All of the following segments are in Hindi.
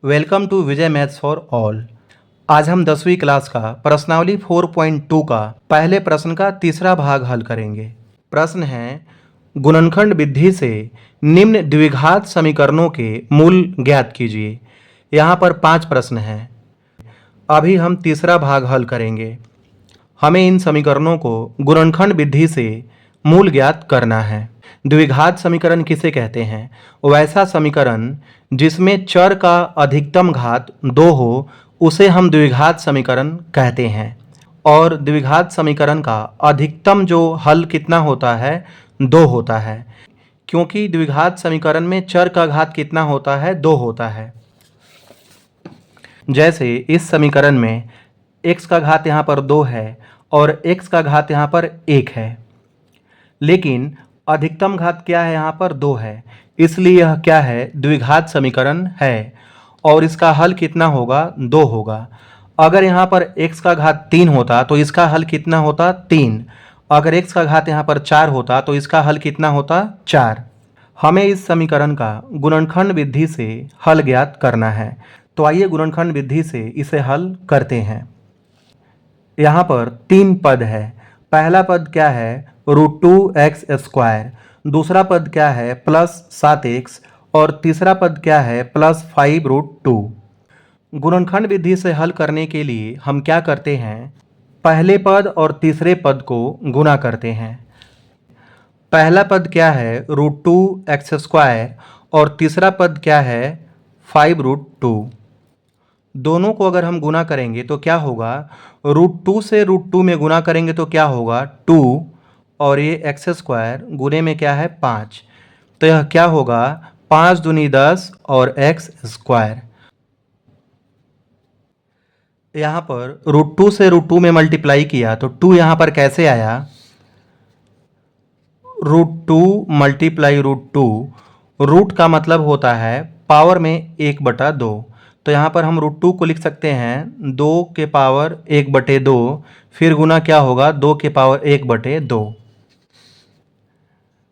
Welcome to Vijay maths for all. आज हम 10वीं क्लास का प्रश्नावली 4.2 का पहले प्रश्न का तीसरा भाग हल करेंगे। प्रश्न है, गुणनखंड विधि से निम्न द्विघात समीकरणों के मूल ज्ञात कीजिए। यहाँ पर 5 प्रश्न हैं। अभी हम तीसरा भाग हल करेंगे। हमें इन समीकरणों को गुणनखंड विधि से मूल ज्ञात करना है। द्विघात समीकरण किसे कहते हैं? वैसा समीकरण जिसमें चर का अधिकतम घात 2 हो उसे हम द्विघात समीकरण कहते हैं। और द्विघात समीकरण का अधिकतम जो हल कितना होता है? 2 होता है, क्योंकि द्विघात समीकरण में चर का घात कितना होता है? 2 होता है। जैसे इस समीकरण में x का घात यहाँ पर 2 है और x का घात यहाँ पर 1 है, लेकिन अधिकतम घात क्या है? यहाँ पर 2 है, इसलिए यह क्या है? द्विघात समीकरण है। और इसका हल कितना होगा? 2 होगा। अगर यहाँ पर x का घात 3 होता तो इसका हल कितना होता? 3। अगर x का घात यहाँ पर 4 होता तो इसका हल कितना होता? 4। हमें इस समीकरण का गुणनखंड विधि से हल ज्ञात करना है। तो आइए गुणनखंड विधि से इसे हल करते हैं। यहाँ पर 3 पद है। पहला पद क्या है? √2x²। दूसरा पद क्या है? +7x। और तीसरा पद क्या है? +5√2। गुणनखंड विधि से हल करने के लिए हम क्या करते हैं? पहले पद और तीसरे पद को गुणा करते हैं। पहला पद क्या है? √2x² और तीसरा पद क्या है? 5√2। दोनों को अगर हम गुना करेंगे तो क्या होगा? √2 से √2 में गुना करेंगे तो क्या होगा? 2, और ये x² गुने में क्या है? 5। तो यह क्या होगा? 5 दूनी 10 और x²। यहाँ पर √2 से √2 में मल्टीप्लाई किया तो 2 यहाँ पर कैसे आया? √2 मल्टीप्लाई √2। रूट का मतलब होता है पावर में 1/2। तो यहाँ पर हम √2 को लिख सकते हैं 2 के पावर 1/2, फिर गुना क्या होगा? 2 के पावर 1/2।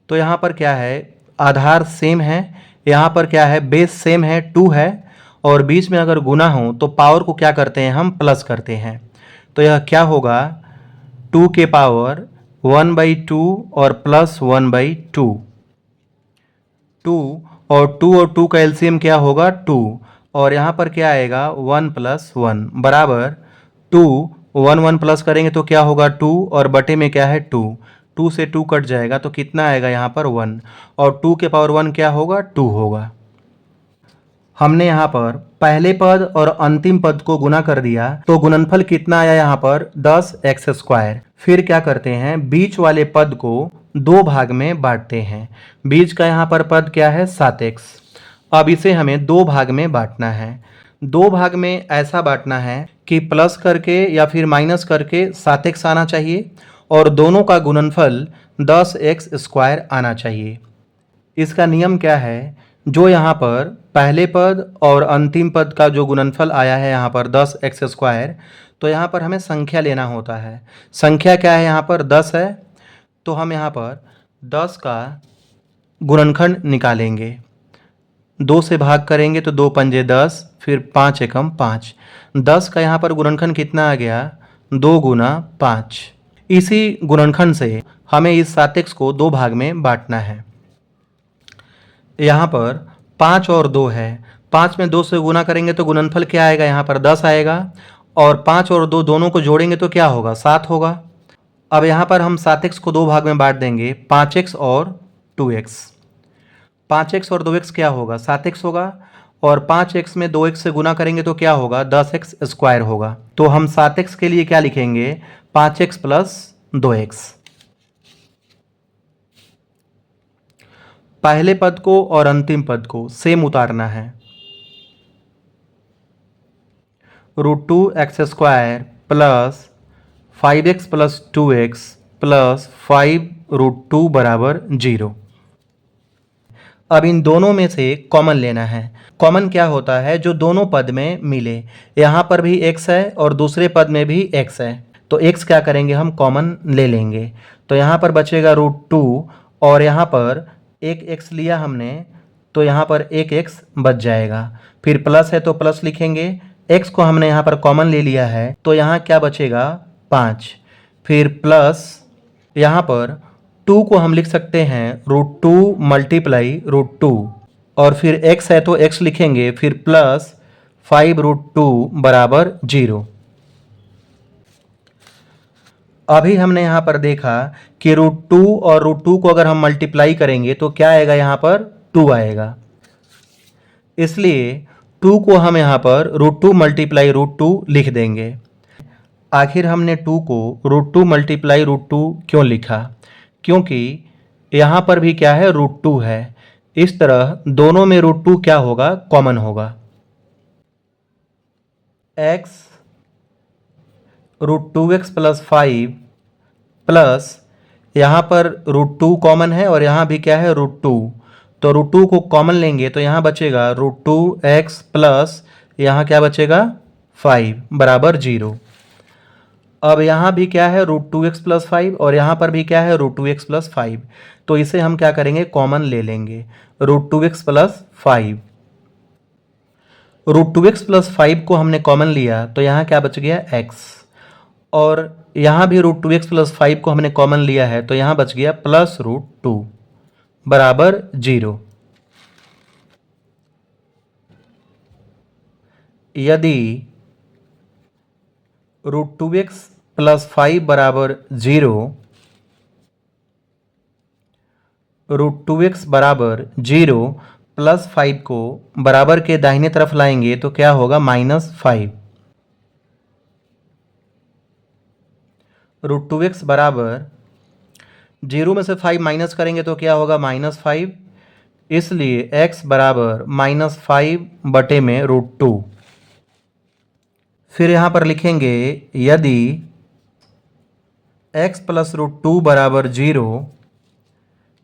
तो यहाँ पर क्या है? आधार सेम है। यहाँ पर क्या है? बेस सेम है, 2 है। और बीच में अगर गुना हो तो पावर को क्या करते हैं? हम प्लस करते हैं। तो यह क्या होगा? 2 के पावर 1/2 और +1/2। 2 और 2 का एलसीएम क्या होगा? 2। और यहाँ पर क्या आएगा? 1 + 1 बराबर 2। 1 1 प्लस करेंगे तो क्या होगा? 2, और बटे में क्या है? 2। 2 से 2 कट जाएगा तो कितना आएगा? यहाँ पर 1। और 2 के पावर 1 क्या होगा? 2 होगा। हमने यहाँ पर पहले पद और अंतिम पद को गुना कर दिया तो गुणनफल कितना आया? यहाँ पर 10x²। फिर क्या करते हैं? बीच वाले पद को 2 भाग में बांटते हैं। बीच का यहाँ पर पद क्या है? 7x। अब इसे हमें 2 भाग में बांटना है। 2 भाग में ऐसा बांटना है कि प्लस करके या फिर माइनस करके 7x आना चाहिए और दोनों का गुणनफल 10x² आना चाहिए। इसका नियम क्या है? जो यहाँ पर पहले पद और अंतिम पद का जो गुणनफल आया है यहाँ पर 10x², तो यहाँ पर हमें संख्या लेना होता है। संख्या क्या है? यहाँ पर 10 है, तो हम यहाँ पर 10 का गुणनखंड निकालेंगे। 2 से भाग करेंगे तो 2 पंजे 10, फिर 5 एकम 5। 10 का यहाँ पर गुणनखंड कितना आ गया? 2 गुना 5। इसी गुणनखंड से हमें इस 7x को 2 भाग में बांटना है। यहाँ पर 5 और 2 है। 5 में 2 से गुना करेंगे तो गुणनफल क्या आएगा? यहाँ पर 10 आएगा। और 5 और 2 दोनों को जोड़ेंगे तो क्या होगा? 7 होगा। अब यहाँ पर हम 7x को 2 भाग में बांट देंगे, 5x और 2x। 5x और 2x क्या होगा? 7x होगा। और 5x में 2x से गुना करेंगे तो क्या होगा? 10x² होगा। तो हम 7x के लिए क्या लिखेंगे? 5x + 2x। पहले पद को और अंतिम पद को सेम उतारना है। √2x² + 5x + 2x + 5√2 बराबर 0। अब इन दोनों में से कॉमन लेना है। कॉमन क्या होता है? जो दोनों पद में मिले। यहाँ पर भी x है और दूसरे पद में भी x है, तो x क्या करेंगे? हम कॉमन ले लेंगे। तो यहाँ पर बचेगा √2 और यहाँ पर एक x लिया हमने तो यहाँ पर एक एक्स बच जाएगा। फिर प्लस है तो प्लस लिखेंगे, एक्स को हमने यहाँ पर कॉमन ले लिया है तो यहाँ क्या बचेगा 5। फिर प्लस यहाँ पर 2 को हम लिख सकते हैं √2 मल्टीप्लाई √2 और फिर x है तो x लिखेंगे, फिर प्लस 5√2 बराबर 0। अभी हमने यहाँ पर देखा कि √2 और √2 को अगर हम मल्टीप्लाई करेंगे तो क्या आएगा, यहाँ पर 2 आएगा। इसलिए 2 को हम यहाँ पर √2 मल्टीप्लाई √2 लिख देंगे। आखिर हमने 2 को √2 मल्टीप्लाई √2 क्यों लिखा? क्योंकि यहाँ पर भी क्या है, √2 है। इस तरह दोनों में √2 क्या होगा, कॉमन होगा। x √2x प्लस 5 प्लस यहाँ पर √2 कॉमन है और यहाँ भी क्या है, √2, तो √2 को कॉमन लेंगे तो यहाँ बचेगा √2x प्लस यहाँ क्या बचेगा 5 बराबर 0। अब यहाँ भी क्या है, √2x प्लस 5 और यहाँ पर भी क्या है, √2x प्लस 5, तो इसे हम क्या करेंगे, कॉमन ले लेंगे, √2x प्लस 5। √2x प्लस 5 को हमने कॉमन लिया तो यहाँ क्या बच गया x, और यहाँ भी √2x प्लस 5 को हमने कॉमन लिया है तो यहाँ बच गया प्लस √2 बराबर 0। यदि √2x प्लस 5 बराबर 0, √2x बराबर 0 प्लस 5 को बराबर के दाहिने तरफ लाएंगे तो क्या होगा, -5। √2x बराबर 0 में से 5 माइनस करेंगे तो क्या होगा, -5। इसलिए x बराबर -5 बटे में √2। फिर यहाँ पर लिखेंगे यदि x प्लस √2 बराबर 0,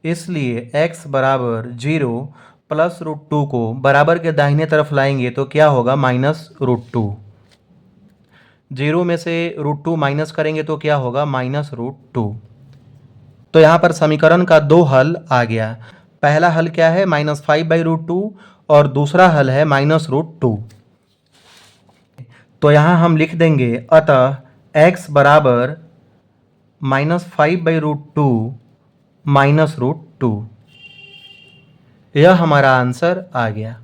इसलिए x बराबर 0 प्लस √2 को बराबर के दाहिने तरफ लाएंगे तो क्या होगा, -√2। 0 में से √2 माइनस करेंगे तो क्या होगा, -√2। तो यहाँ पर समीकरण का 2 हल आ गया। पहला हल क्या है, -5/√2 और दूसरा हल है -√2। तो यहाँ हम लिख देंगे अतः x बराबर -5/√2 -√2। यह हमारा आंसर आ गया।